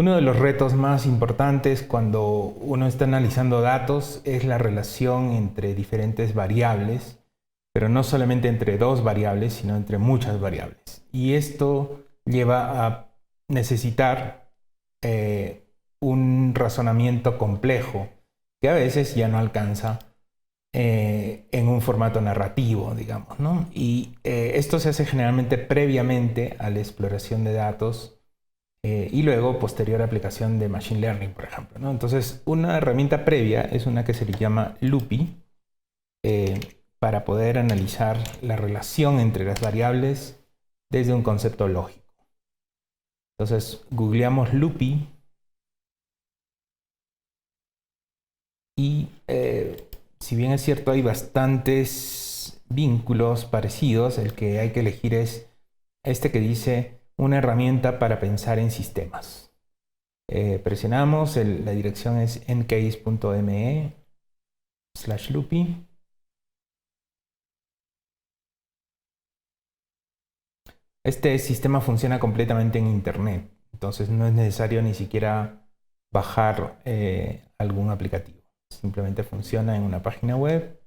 Uno de los retos más importantes cuando uno está analizando datos es la relación entre diferentes variables, pero no solamente entre dos variables, sino entre muchas variables. Y esto lleva a necesitar un razonamiento complejo que a veces ya no alcanza en un formato narrativo, digamos, ¿no? Y esto se hace generalmente previamente a la exploración de datos y luego posterior aplicación de Machine Learning, por ejemplo, ¿no? Entonces, una herramienta previa es una que se le llama Loopy para poder analizar la relación entre las variables desde un concepto lógico. Entonces, googleamos Loopy y si bien es cierto hay bastantes vínculos parecidos, el que hay que elegir es este que dice una herramienta para pensar en sistemas. Presionamos, la dirección es ncase.me/loopy. Este sistema funciona completamente en internet, entonces no es necesario ni siquiera bajar algún aplicativo. Simplemente funciona en una página web.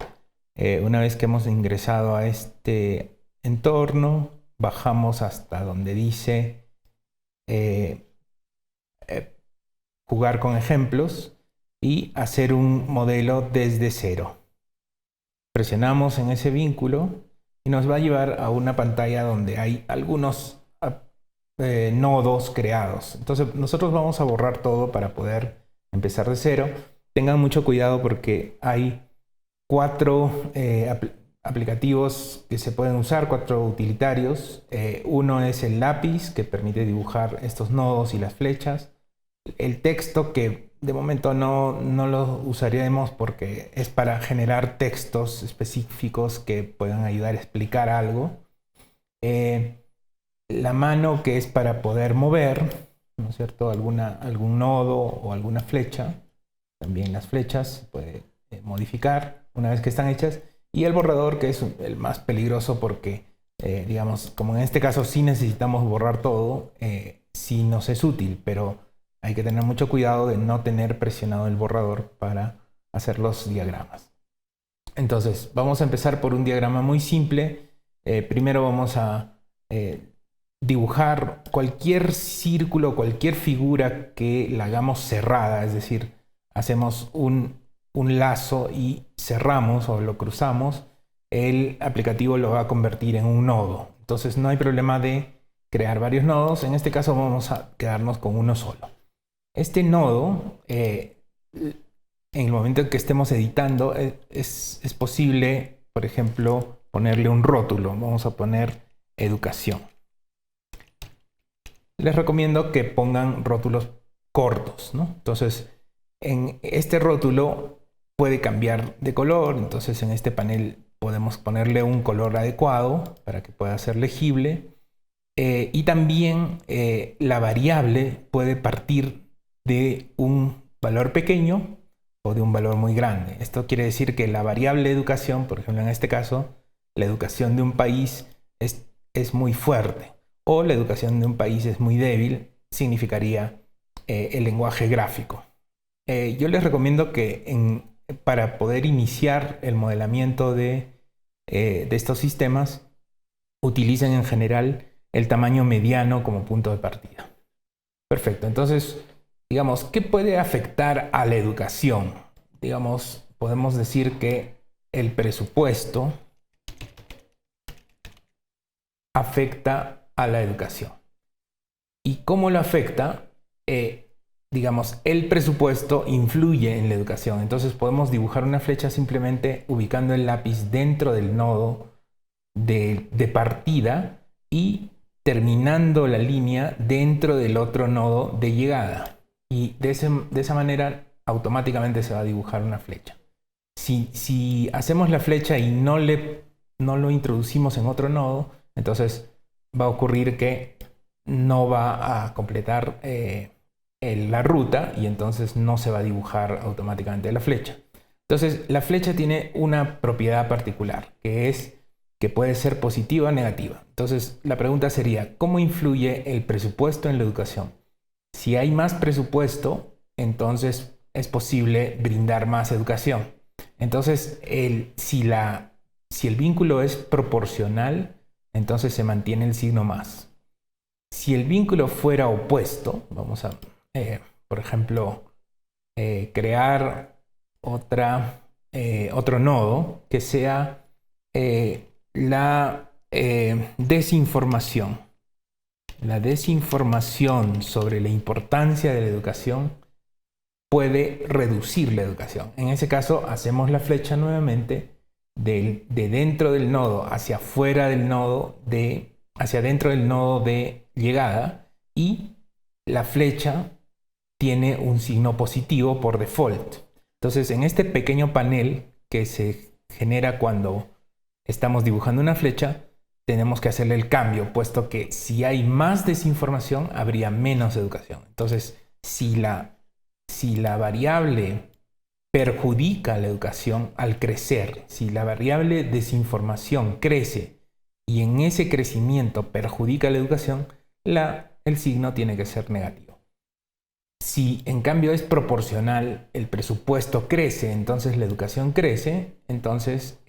Una vez que hemos ingresado a este entorno, bajamos hasta donde dice jugar con ejemplos y hacer un modelo desde cero. Presionamos en ese vínculo y nos va a llevar a una pantalla donde hay algunos nodos creados. Entonces nosotros vamos a borrar todo para poder empezar de cero. Tengan mucho cuidado porque hay 4 aplicativos que se pueden usar, 4 utilitarios. Uno es el lápiz, que permite dibujar estos nodos y las flechas. El texto, que de momento no lo usaremos porque es para generar textos específicos que puedan ayudar a explicar algo. La mano, que es para poder mover, ¿no es cierto?, algún nodo o alguna flecha. También las flechas se puede modificar una vez que están hechas. Y el borrador, que es el más peligroso porque, digamos, como en este caso sí necesitamos borrar todo, sí nos es útil, pero hay que tener mucho cuidado de no tener presionado el borrador para hacer los diagramas. Entonces, vamos a empezar por un diagrama muy simple. Primero vamos a dibujar cualquier círculo, cualquier figura que la hagamos cerrada, es decir, hacemos un lazo y cerramos o lo cruzamos, el aplicativo lo va a convertir en un nodo. Entonces no hay problema de crear varios nodos. En este caso vamos a quedarnos con uno solo. Este nodo, en el momento en que estemos editando, es posible, por ejemplo, ponerle un rótulo. Vamos a poner educación. Les recomiendo que pongan rótulos cortos, ¿no? Entonces, en este rótulo puede cambiar de color. Entonces, en este panel podemos ponerle un color adecuado para que pueda ser legible. Y también la variable puede partir de un valor pequeño o de un valor muy grande. Esto quiere decir que la variable educación, por ejemplo en este caso, la educación de un país es muy fuerte, o la educación de un país es muy débil, significaría el lenguaje gráfico. Yo les recomiendo que para poder iniciar el modelamiento de estos sistemas, utilicen en general el tamaño mediano como punto de partida. Perfecto, entonces, digamos, ¿qué puede afectar a la educación? Digamos, podemos decir que el presupuesto afecta a la educación. ¿Y cómo lo afecta? Digamos, el presupuesto influye en la educación. Entonces podemos dibujar una flecha simplemente ubicando el lápiz dentro del nodo de partida y terminando la línea dentro del otro nodo de llegada. Y de esa manera automáticamente se va a dibujar una flecha. Si hacemos la flecha y no lo introducimos en otro nodo, entonces va a ocurrir que no va a completar la ruta y entonces no se va a dibujar automáticamente la flecha. Entonces la flecha tiene una propiedad particular, que es que puede ser positiva o negativa. Entonces la pregunta sería, ¿cómo influye el presupuesto en la educación? Si hay más presupuesto, entonces es posible brindar más educación. Entonces, si el vínculo es proporcional, entonces se mantiene el signo más. Si el vínculo fuera opuesto, vamos a, por ejemplo, crear otro nodo que sea la desinformación. La desinformación sobre la importancia de la educación puede reducir la educación. En ese caso, hacemos la flecha nuevamente de dentro del nodo hacia afuera del nodo hacia dentro del nodo de llegada, y la flecha tiene un signo positivo por default. Entonces, en este pequeño panel que se genera cuando estamos dibujando una flecha, tenemos que hacerle el cambio, puesto que si hay más desinformación, habría menos educación. Entonces, si la variable perjudica la educación al crecer, si la variable desinformación crece y en ese crecimiento perjudica la educación, el signo tiene que ser negativo. Si en cambio es proporcional, el presupuesto crece, entonces la educación crece, entonces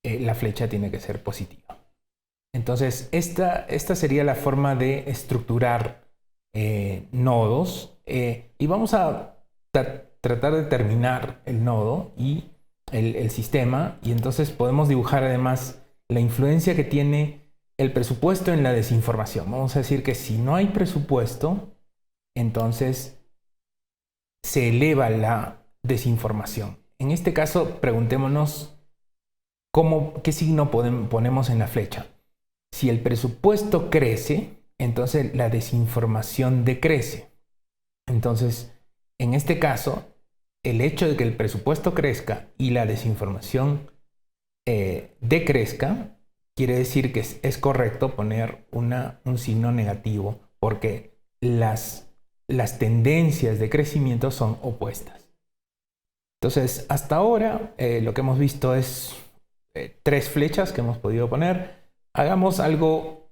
la flecha tiene que ser positiva. Entonces, esta sería la forma de estructurar nodos, y vamos a tratar de terminar el nodo y el sistema, y entonces podemos dibujar además la influencia que tiene el presupuesto en la desinformación. Vamos a decir que si no hay presupuesto, entonces se eleva la desinformación. En este caso, preguntémonos qué signo ponemos en la flecha. Si el presupuesto crece, entonces la desinformación decrece. Entonces, en este caso, el hecho de que el presupuesto crezca y la desinformación decrezca, quiere decir que es correcto poner un signo negativo, porque las tendencias de crecimiento son opuestas. Entonces, hasta ahora lo que hemos visto es 3 flechas que hemos podido poner. Hagamos algo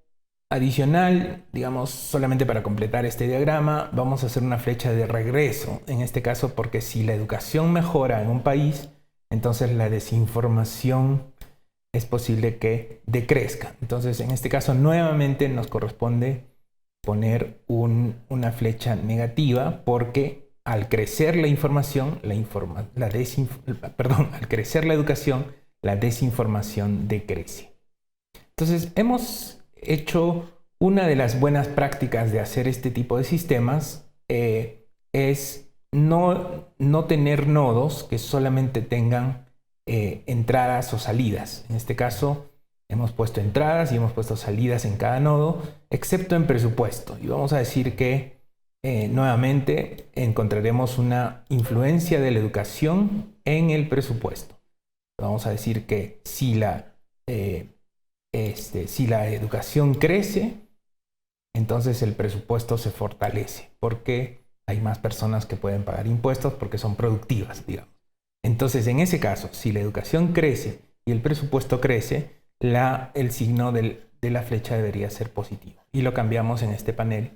adicional, digamos, solamente para completar este diagrama. Vamos a hacer una flecha de regreso, en este caso, porque si la educación mejora en un país, entonces la desinformación es posible que decrezca. Entonces, en este caso, nuevamente nos corresponde poner una flecha negativa, porque al crecer la información, al crecer la educación, la desinformación decrece. Entonces, hemos hecho una de las buenas prácticas de hacer este tipo de sistemas, es no tener nodos que solamente tengan entradas o salidas. En este caso, hemos puesto entradas y hemos puesto salidas en cada nodo, excepto en presupuesto. Y vamos a decir que nuevamente encontraremos una influencia de la educación en el presupuesto. Vamos a decir que si la educación crece, entonces el presupuesto se fortalece, porque hay más personas que pueden pagar impuestos porque son productivas, digamos. Entonces, en ese caso, si la educación crece y el presupuesto crece, el signo de la flecha debería ser positivo. Y lo cambiamos en este panel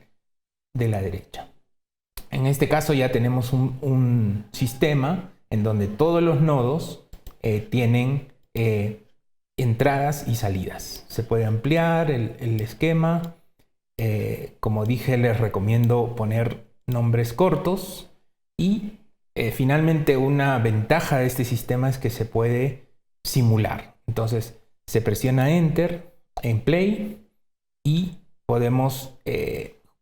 de la derecha. En este caso ya tenemos un sistema en donde todos los nodos tienen entradas y salidas. Se puede ampliar el esquema. Como dije, les recomiendo poner nombres cortos, y finalmente una ventaja de este sistema es que se puede simular. Entonces se presiona Enter en Play y podemos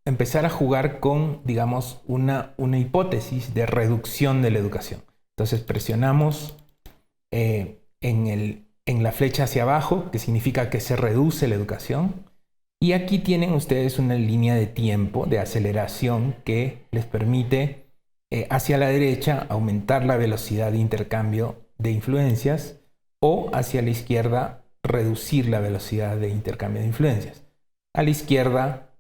empezar a jugar con, digamos, una hipótesis de reducción de la educación. Entonces presionamos en la flecha hacia abajo, que significa que se reduce la educación. Y aquí tienen ustedes una línea de tiempo, de aceleración, que les permite hacia la derecha aumentar la velocidad de intercambio de influencias, o hacia la izquierda reducir la velocidad de intercambio de influencias. A la izquierda,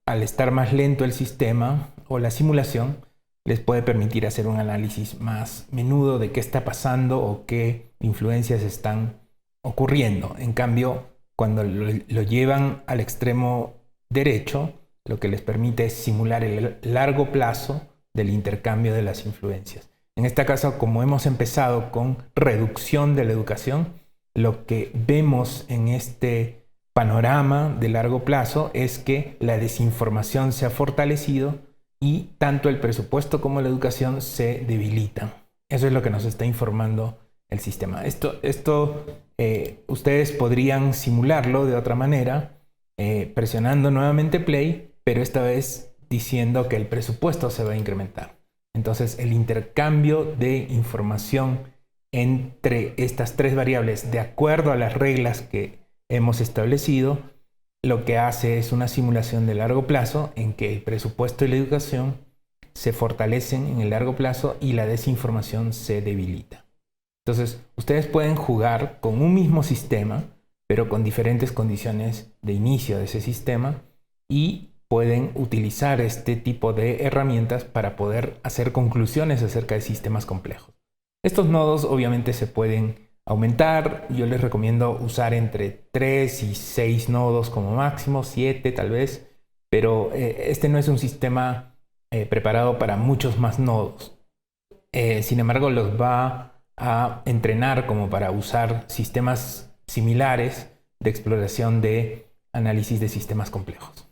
al estar más lento el sistema o la simulación, les puede permitir hacer un análisis más menudo de qué está pasando o qué influencias están ocurriendo. En cambio, cuando lo llevan al extremo derecho, lo que les permite es simular el largo plazo del intercambio de las influencias. En este caso, como hemos empezado con reducción de la educación, lo que vemos en este panorama de largo plazo es que la desinformación se ha fortalecido y tanto el presupuesto como la educación se debilitan. Eso es lo que nos está informando el sistema. Ustedes podrían simularlo de otra manera, presionando nuevamente play, pero esta vez diciendo que el presupuesto se va a incrementar. Entonces, el intercambio de información entre estas tres variables, de acuerdo a las reglas que hemos establecido, lo que hace es una simulación de largo plazo en que el presupuesto y la educación se fortalecen en el largo plazo y la desinformación se debilita. Entonces, ustedes pueden jugar con un mismo sistema, pero con diferentes condiciones de inicio de ese sistema, y pueden utilizar este tipo de herramientas para poder hacer conclusiones acerca de sistemas complejos. Estos nodos obviamente se pueden aumentar. Yo les recomiendo usar entre 3 y 6 nodos como máximo, 7 tal vez, pero este no es un sistema preparado para muchos más nodos. Sin embargo, los va a entrenar como para usar sistemas similares de exploración de análisis de sistemas complejos.